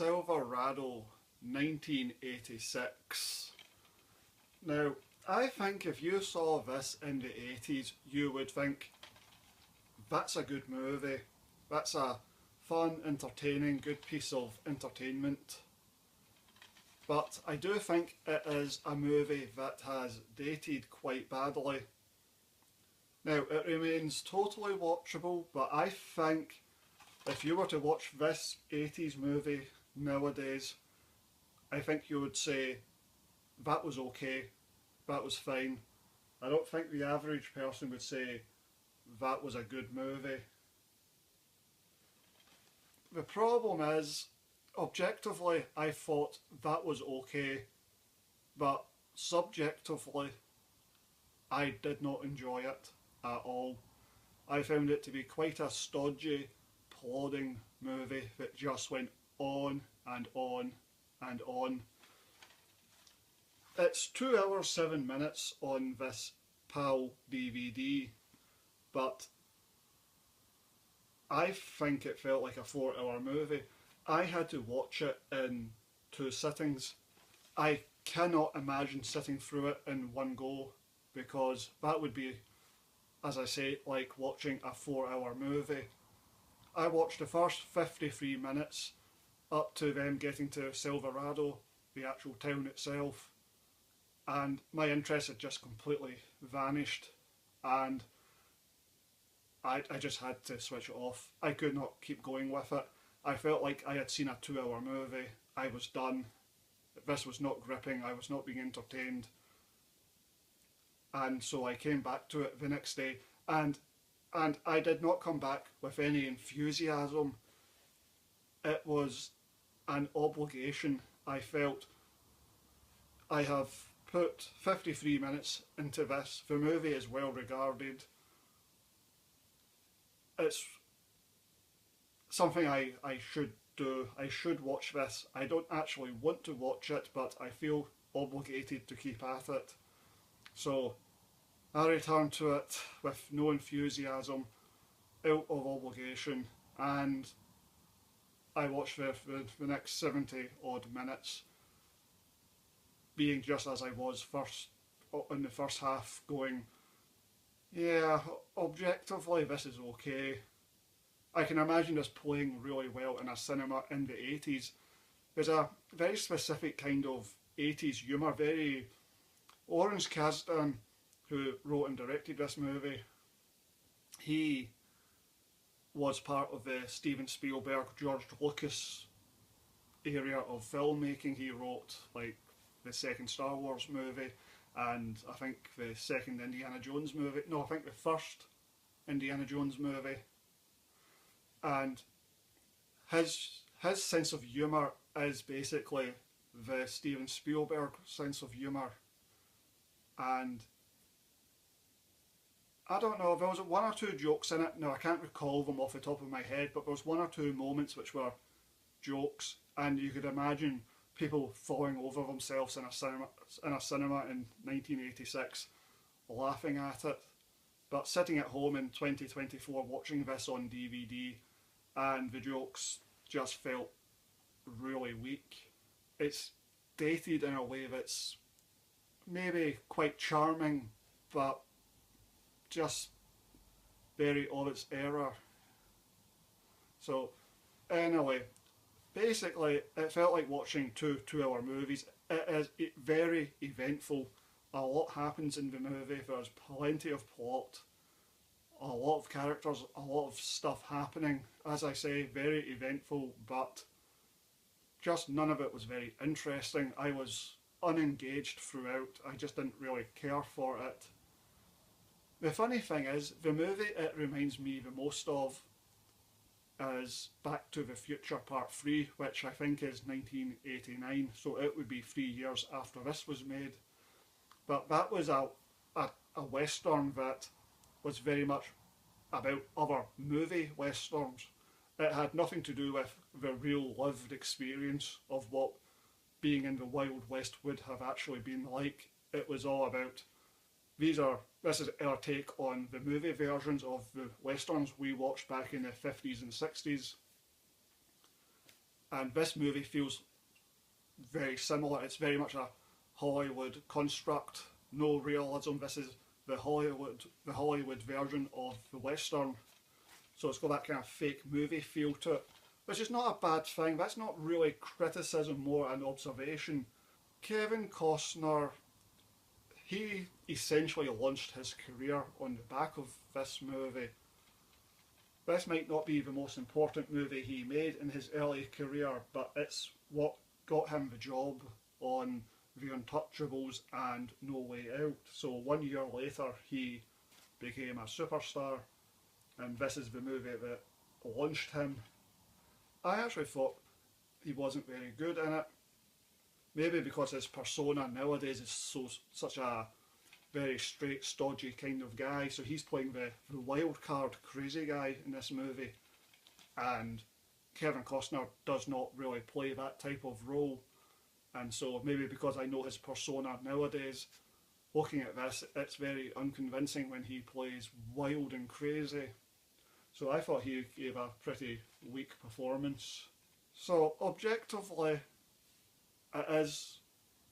Silverado 1986. Now, I think if you saw this in the 80s, you would think, that's a good movie. That's a fun, entertaining, good piece of entertainment. But I do think it is a movie that has dated quite badly. Now, it remains totally watchable, but I think if you were to watch this 80s movie nowadays, I think you would say, that was okay, that was fine. I don't think the average person would say, that was a good movie. The problem is, objectively, I thought that was okay, but subjectively, I did not enjoy it at all. I found it to be quite a stodgy, plodding movie that just went on and on and on. It's 2 hours 7 minutes on this PAL DVD, but I think it felt like a 4-hour movie. I had to watch it in 2 sittings. I cannot imagine sitting through it in one go, because that would be, as I say, like watching a 4-hour movie. I watched the first 53 minutes up to them getting to Silverado, the actual town itself, and my interest had just completely vanished, and I just had to switch it off. I could not keep going with it. I felt like I had seen a 2-hour movie. I was done. This was not gripping. I was not being entertained. And so I came back to it the next day, and I did not come back with any enthusiasm. It was an obligation. I felt I have put 53 minutes into this. The movie is well regarded. It's something I should do. I should watch this. I don't actually want to watch it, but I feel obligated to keep at it. So I returned to it with no enthusiasm, out of obligation, and I watched the next 70 odd minutes, being just as I was in the first half, going, yeah, objectively this is okay. I can imagine this playing really well in a cinema in the 80s. There's a very specific kind of 80s humour, very... Lawrence Kasdan, who wrote and directed this movie, he was part of the Steven Spielberg, George Lucas area of filmmaking. He wrote like the second Star Wars movie, and I think the second Indiana Jones movie. No, I think the first Indiana Jones movie. And his sense of humour is basically the Steven Spielberg sense of humour. And I don't know, there was 1 or 2 jokes in it. Now I can't recall them off the top of my head, but there was 1 or 2 moments which were jokes, and you could imagine people falling over themselves in a cinema in 1986 laughing at it. But sitting at home in 2024 watching this on DVD, and the jokes just felt really weak. It's dated in a way that's maybe quite charming, but just very of its era. So anyway, basically it felt like watching 2-hour movies. It is very eventful. A lot happens in the movie. There's plenty of plot, a lot of characters, a lot of stuff happening. As I say, very eventful, but just none of it was very interesting. I was unengaged throughout. I just didn't really care for it. The funny thing is, the movie it reminds me the most of is Back to the Future Part 3, which I think is 1989, so it would be 3 years after this was made. But that was a western that was very much about other movie westerns. It had nothing to do with the real lived experience of what being in the Wild West would have actually been like. It was all about, this is our take on the movie versions of the westerns we watched back in the 50s and 60s. And this movie feels very similar. It's very much a Hollywood construct, no realism. This is the Hollywood version of the Western. So it's got that kind of fake movie feel to it, which is not a bad thing. That's not really criticism, more an observation. Kevin Costner, he essentially launched his career on the back of this movie. This might not be the most important movie he made in his early career, but it's what got him the job on The Untouchables and No Way Out. So 1 year later he became a superstar, and this is the movie that launched him. I actually thought he wasn't very good in it. Maybe because his persona nowadays is such a very straight, stodgy kind of guy. So he's playing the wild card crazy guy in this movie. And Kevin Costner does not really play that type of role. And so maybe because I know his persona nowadays, looking at this, it's very unconvincing when he plays wild and crazy. So I thought he gave a pretty weak performance. So objectively, it is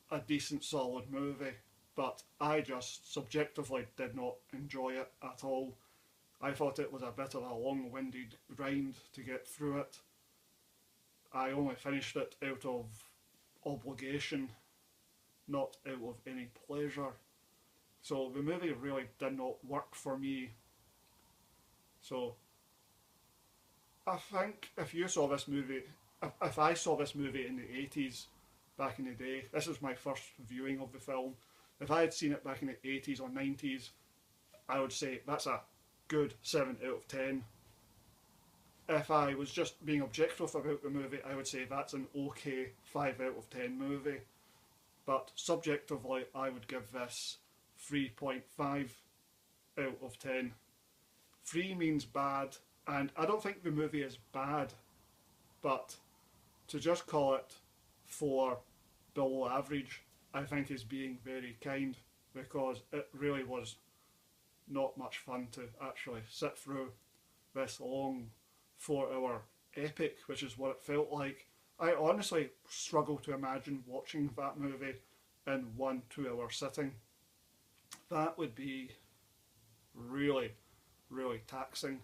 a decent, solid movie, but I just subjectively did not enjoy it at all. I thought it was a bit of a long-winded grind to get through it. I only finished it out of obligation, not out of any pleasure. So the movie really did not work for me. So I think if you saw this movie, if I saw this movie in the 80s, back in the day, this was my first viewing of the film. If I had seen it back in the 80s or 90s, I would say that's a good 7 out of 10. If I was just being objective about the movie, I would say that's an okay 5 out of 10 movie. But subjectively, I would give this 3.5 out of 10. 3 means bad, and I don't think the movie is bad, but to just call it 4 below average, I think is being very kind, because it really was not much fun to actually sit through this long 4-hour epic, which is what it felt like. I honestly struggle to imagine watching that movie in 1 2-hour sitting. That would be really, really taxing.